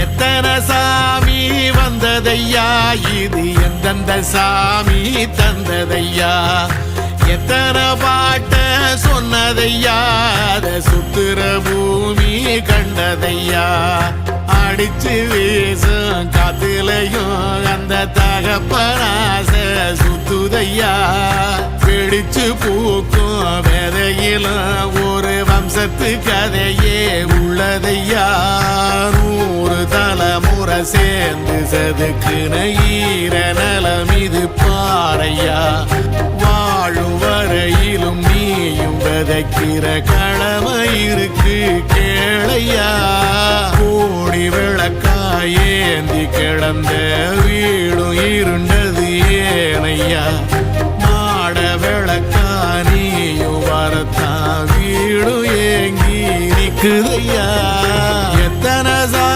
எத்தனை சாமி வந்ததையா, இது எந்தெந்த சாமி தந்ததையா, எத்தனை பாட்ட சொன்னதையா, அத சுத்துற பூமி கண்டதையா, அடிச்சு வீசும் காத்துலையும் அந்த தகப்பனாச சுத்துதையா, பிடிச்சு பூக்கும் விதையிலும் ஒரு வம்சத்து கதையே உள்ளதையா, 100 தலைமுறை சேர்ந்து செதுக்குன ஈர நலம் இது பாறையா, வாழும் வரையிலும் நீயும் விதைக்கிற கடமை இருக்கு கேளையா, கோடி விளக்காயேந்தி கிடந்த வீடும் இருண்டது ஏனையா, மாட விளக்கா நீயும் வரத்தான் வீடும் ஏங்கி நிக்குதையா.